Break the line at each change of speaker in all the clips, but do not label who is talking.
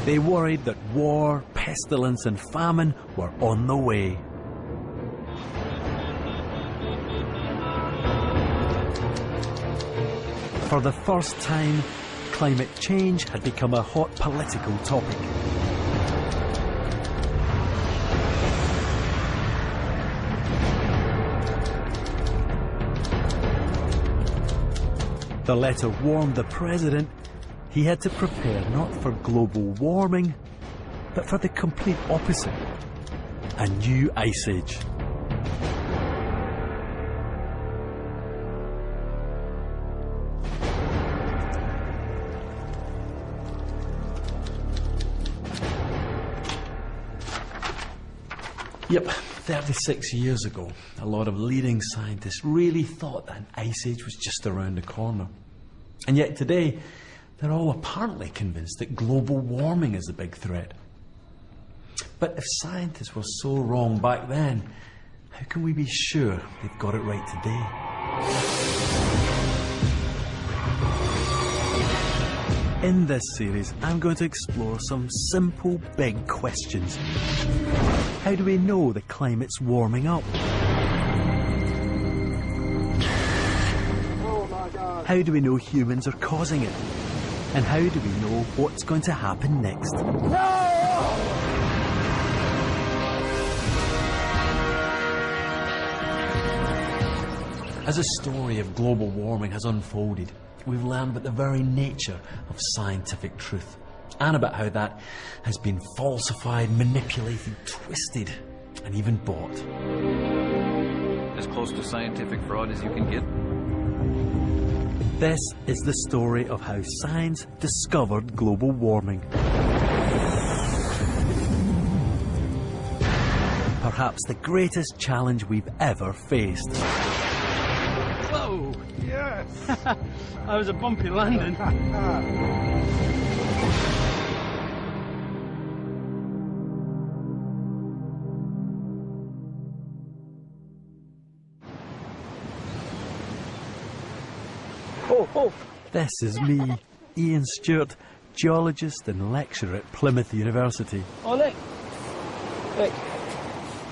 They worried that war, pestilence and famine were on the way. For the first time, climate change had become a hot political topic. The letter warned the president he had to prepare not for global warming, but for the complete opposite, a new ice age. Yep, 36 years ago, a lot of leading scientists really thought that an ice age was just around the corner. And yet today, they're all apparently convinced that global warming is the big threat. But if scientists were so wrong back then, how can we be sure they've got it right today? In this series, I'm going to explore some simple, big questions. How do we know the climate's warming up?
Oh my God.
How do we know humans are causing it? And how do we know what's going to happen next?
No!
As the story of global warming has unfolded, we've learned about the very nature of scientific truth, and about how that has been falsified, manipulated, twisted, and even bought.
As close to scientific fraud as you can get.
This is the story of how science discovered global warming. Perhaps the greatest challenge we've ever faced.
Whoa!
Yes!
That was a bumpy landing.
Oh, this is me, Ian Stewart, geologist and lecturer at Plymouth University.
Oh, look. Look.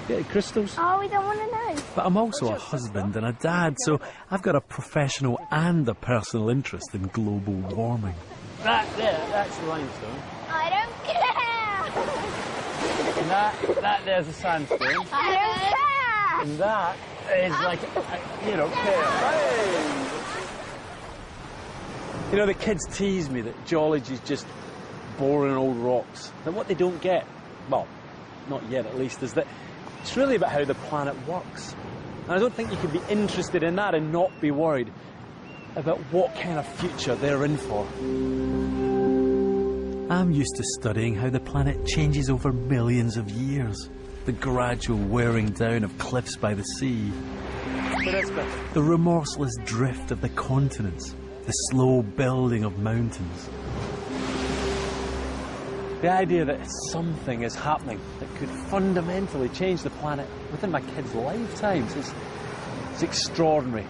Get the crystals.
Oh, we don't want to know.
But I'm also a husband and a dad, so I've got a professional and a personal interest in global warming.
That there, that's limestone.
I don't care.
And that there's a sandstone.
I don't care.
And that is like, you know, pear. You know, the kids tease me that geology is just boring old rocks. And what they don't get, well, not yet at least, is that it's really about how the planet works. And I don't think you can be interested in that and not be worried about what kind of future they're in for.
I'm used to studying how the planet changes over millions of years. The gradual wearing down of cliffs by the sea. The remorseless drift of the continents. The slow building of mountains.
The idea that something is happening that could fundamentally change the planet within my kids' lifetimes is extraordinary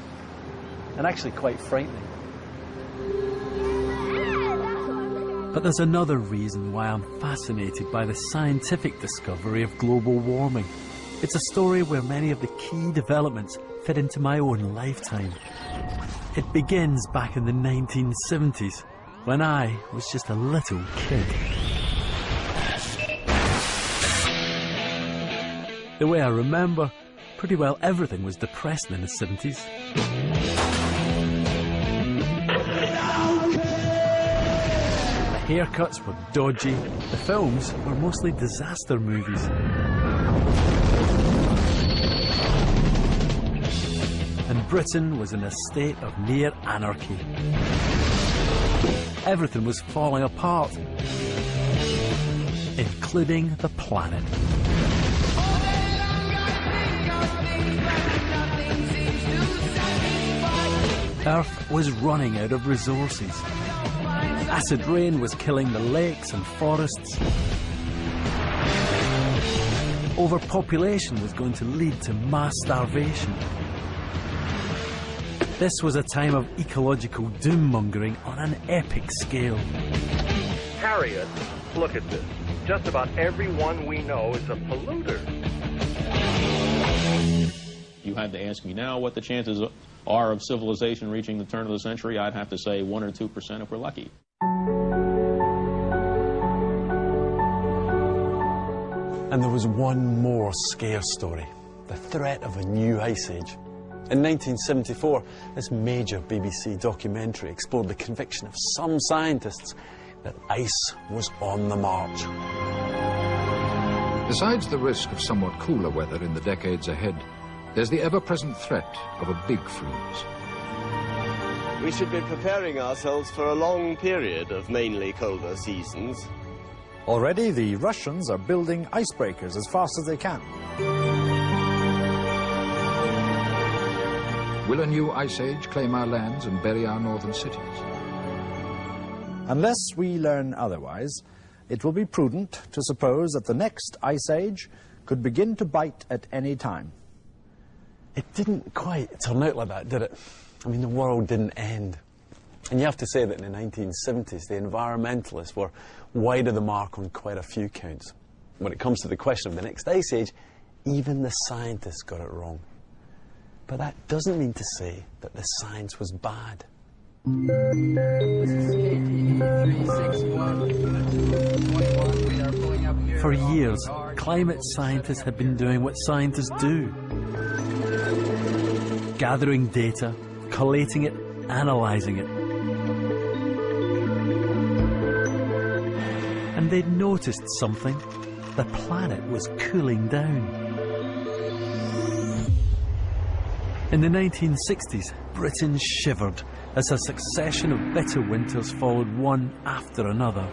and actually quite frightening.
But there's another reason why I'm fascinated by the scientific discovery of global warming. It's a story where many of the key developments fit into my own lifetime. It begins back in the 1970s, when I was just a little kid. The way I remember, pretty well everything was depressing in the 70s. The haircuts were dodgy, the films were mostly disaster movies. And Britain was in a state of near anarchy. Everything was falling apart, including the planet. Earth was running out of resources. Acid rain was killing the lakes and forests. Overpopulation was going to lead to mass starvation. This was a time of ecological doom-mongering on an epic scale.
Harriet, look at this. Just about everyone we know is a polluter.
You had to ask me now what the chances are of civilization reaching the turn of the century. I'd have to say 1 or 2% if we're lucky.
And there was one more scare story, the threat of a new ice age. In 1974, this major BBC documentary explored the conviction of some scientists that ice was on the march.
Besides the risk of somewhat cooler weather in the decades ahead, there's the ever-present threat of a big freeze.
We should be preparing ourselves for a long period of mainly colder seasons.
Already, the Russians are building icebreakers as fast as they can.
Will a new ice age claim our lands and bury our northern cities?
Unless we learn otherwise, it will be prudent to suppose that the next ice age could begin to bite at any time.
It didn't quite turn out like that, did it? I mean, the world didn't end. And you have to say that in the 1970s, the environmentalists were wide of the mark on quite a few counts. When it comes to the question of the next ice age, even the scientists got it wrong. But that doesn't mean to say that the science was bad. For years, climate scientists had been doing what scientists do. Gathering data, collating it, analysing it. And they'd noticed something. The planet was cooling down. In the 1960s, Britain shivered as a succession of bitter winters followed one after another.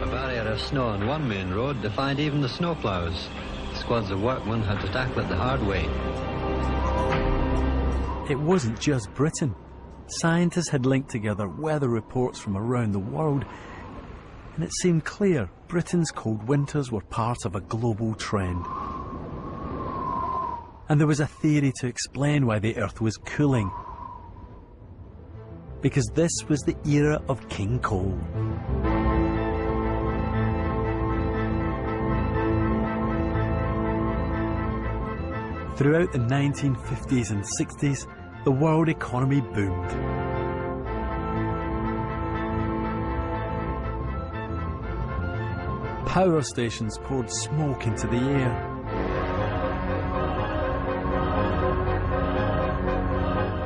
A barrier of snow on one main road defied even the snowplows. Squads of workmen had to tackle it the hard way.
It wasn't just Britain. Scientists had linked together weather reports from around the world, and it seemed clear Britain's cold winters were part of a global trend. And there was a theory to explain why the Earth was cooling. Because this was the era of King Coal. Throughout the 1950s and 60s, the world economy boomed. Power stations poured smoke into the air.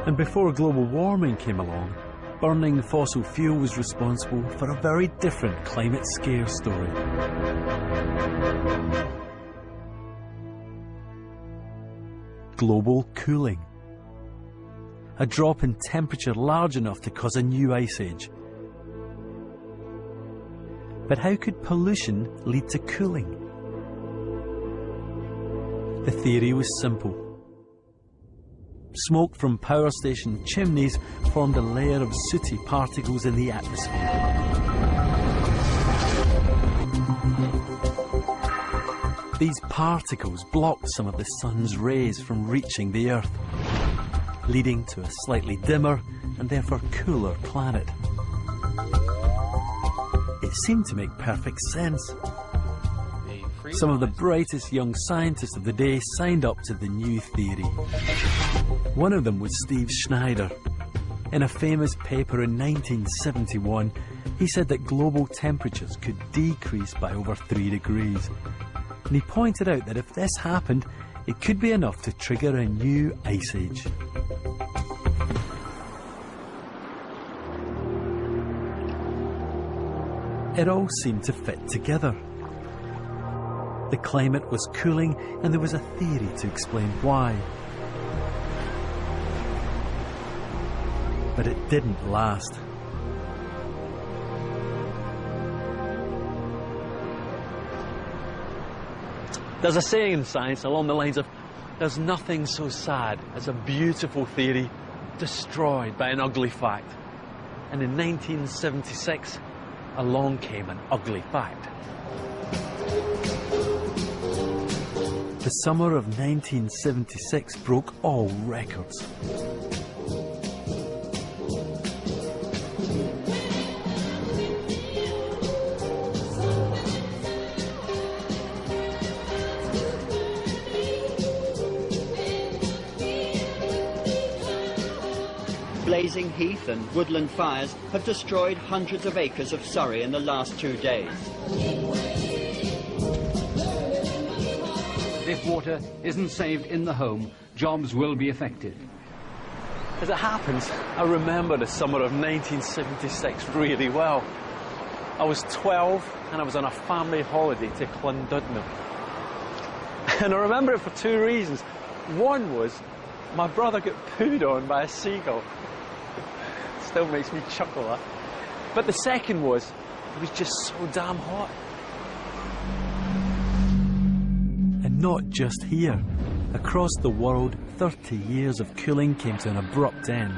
And before global warming came along, burning fossil fuel was responsible for a very different climate scare story. Global cooling. A drop in temperature large enough to cause a new ice age. But how could pollution lead to cooling? The theory was simple. Smoke from power station chimneys formed a layer of sooty particles in the atmosphere. These particles blocked some of the sun's rays from reaching the Earth, leading to a slightly dimmer and therefore cooler planet. It seemed to make perfect sense. Some of the brightest young scientists of the day signed up to the new theory. One of them was Steve Schneider. In a famous paper in 1971, he said that global temperatures could decrease by over 3 degrees. And he pointed out that if this happened, it could be enough to trigger a new ice age. It all seemed to fit together. The climate was cooling and there was a theory to explain why. But it didn't last. There's a saying in science along the lines of, there's nothing so sad as a beautiful theory destroyed by an ugly fact. And in 1976, along came an ugly fact. The summer of 1976 broke all records.
Blazing heath and woodland fires have destroyed hundreds of acres of Surrey in the last 2 days.
If water isn't saved in the home, jobs will be affected.
As it happens, I remember the summer of 1976 really well. I was 12 and I was on a family holiday to Clondudno. And I remember it for 2 reasons. One was my brother got pooed on by a seagull. Still makes me chuckle, that. But the second was, it was just so damn hot.
And not just here. Across the world, 30 years of cooling came to an abrupt end.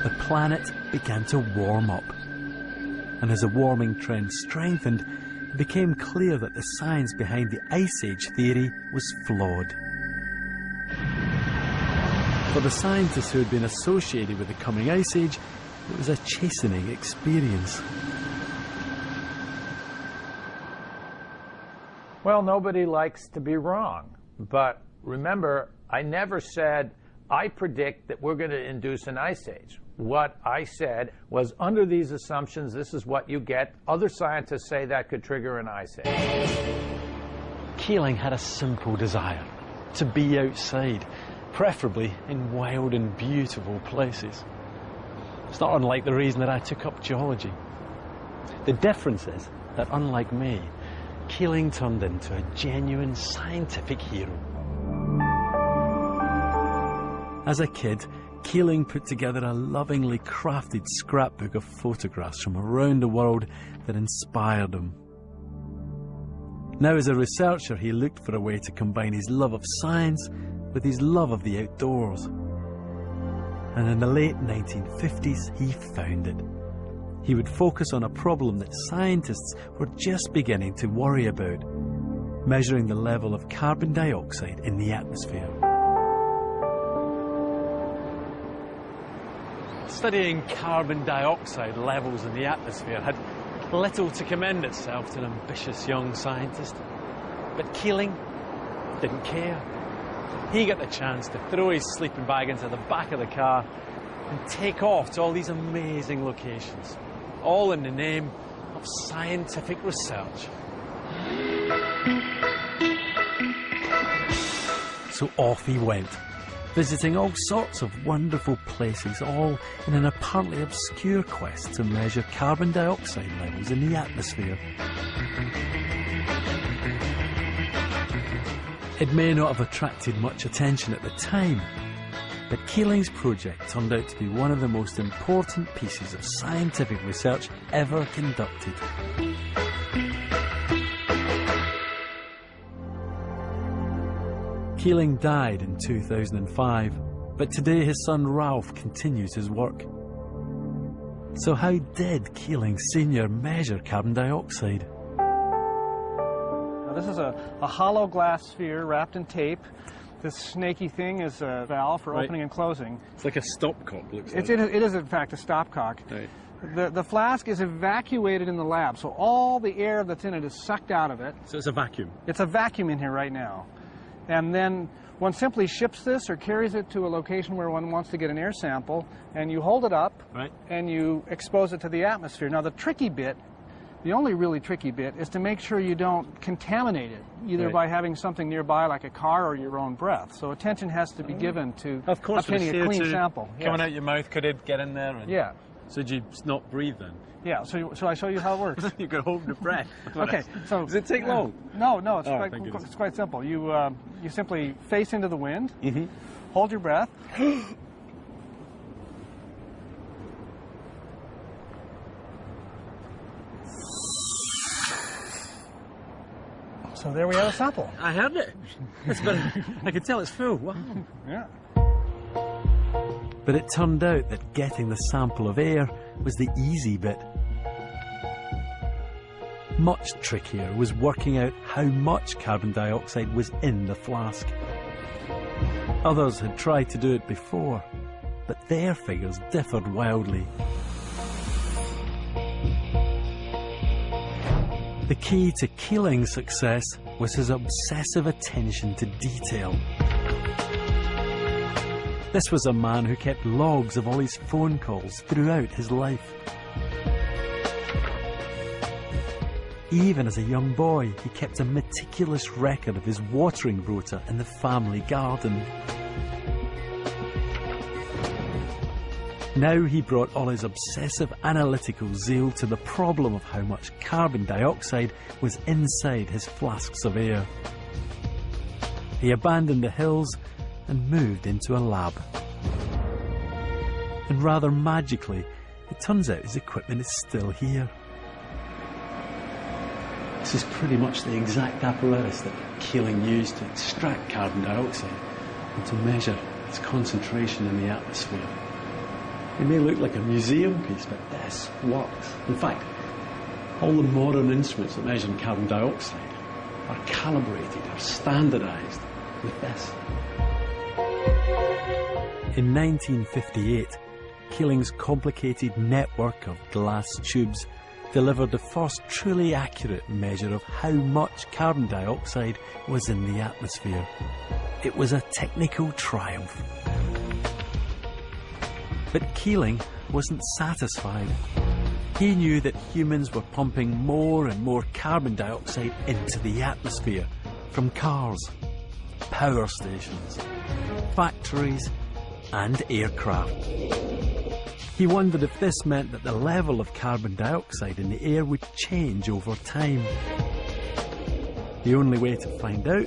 The planet began to warm up. And as the warming trend strengthened, it became clear that the science behind the Ice Age theory was flawed. For the scientists who had been associated with the coming Ice Age, it was a chastening experience.
Well, nobody likes to be wrong. But remember, I never said, I predict that we're going to induce an ice age. What I said was, under these assumptions, this is what you get. Other scientists say that could trigger an ice age.
Keeling had a simple desire, to be outside, preferably in wild and beautiful places. It's not unlike the reason that I took up geology. The difference is that, unlike me, Keeling turned into a genuine scientific hero.
As a kid, Keeling put together a lovingly crafted scrapbook of photographs from around the world that inspired him. Now, as a researcher, he looked for a way to combine his love of science with his love of the outdoors. And in the late 1950s, he found it. He would focus on a problem that scientists were just beginning to worry about: measuring the level of carbon dioxide in the atmosphere.
Studying carbon dioxide levels in the atmosphere had little to commend itself to an ambitious young scientist. But Keeling didn't care. He got the chance to throw his sleeping bag into the back of the car and take off to all these amazing locations, all in the name of scientific research.
So off he went, visiting all sorts of wonderful places, all in an apparently obscure quest to measure carbon dioxide levels in the atmosphere. It may not have attracted much attention at the time, but Keeling's project turned out to be one of the most important pieces of scientific research ever conducted. Keeling died in 2005, but today his son Ralph continues his work. So how did Keeling Sr. measure carbon dioxide?
Now, this is a hollow glass sphere wrapped in tape. This snaky thing is a valve for opening and closing.
It's like a stopcock, looks like.
It is, in fact, a stopcock.
Right.
The flask is evacuated in the lab, so all the air that's in it is sucked out of it.
So it's a vacuum?
It's a vacuum in here right now. And then one simply ships this or carries it to a location where one wants to get an air sample, and you hold it up, and you expose it to the atmosphere. Now, the tricky bit, the only really tricky bit, is to make sure you don't contaminate it, either by having something nearby like a car or your own breath. So attention has to be given to obtaining a clean sample.
Coming out your mouth, could it get in there? And
yeah.
So did you not breathe then?
Yeah, so shall I show you how it works?
You could hold your breath.
Okay, so...
Does it take long?
No, it's quite simple. You simply face into the wind, hold your breath, so there we have a sample.
I heard it. I could tell it's full. Wow.
Yeah.
But it turned out that getting the sample of air was the easy bit.
Much trickier was working out how much carbon dioxide was in the flask. Others had tried to do it before, but their figures differed wildly. The key to Keeling's success was his obsessive attention to detail. This was a man who kept logs of all his phone calls throughout his life. Even as a young boy, he kept a meticulous record of his watering rota in the family garden. Now he brought all his obsessive analytical zeal to the problem of how much carbon dioxide was inside his flasks of air. He abandoned the hills and moved into a lab. And rather magically, it turns out his equipment is still here.
This is pretty much the exact apparatus that Keeling used to extract carbon dioxide and to measure its concentration in the atmosphere. It may look like a museum piece, but this works. In fact, all the modern instruments that measure carbon dioxide are calibrated or standardised with this.
In 1958, Keeling's complicated network of glass tubes delivered the first truly accurate measure of how much carbon dioxide was in the atmosphere. It was a technical triumph. But Keeling wasn't satisfied. He knew that humans were pumping more and more carbon dioxide into the atmosphere from cars, power stations, factories, and aircraft. He wondered if this meant that the level of carbon dioxide in the air would change over time. The only way to find out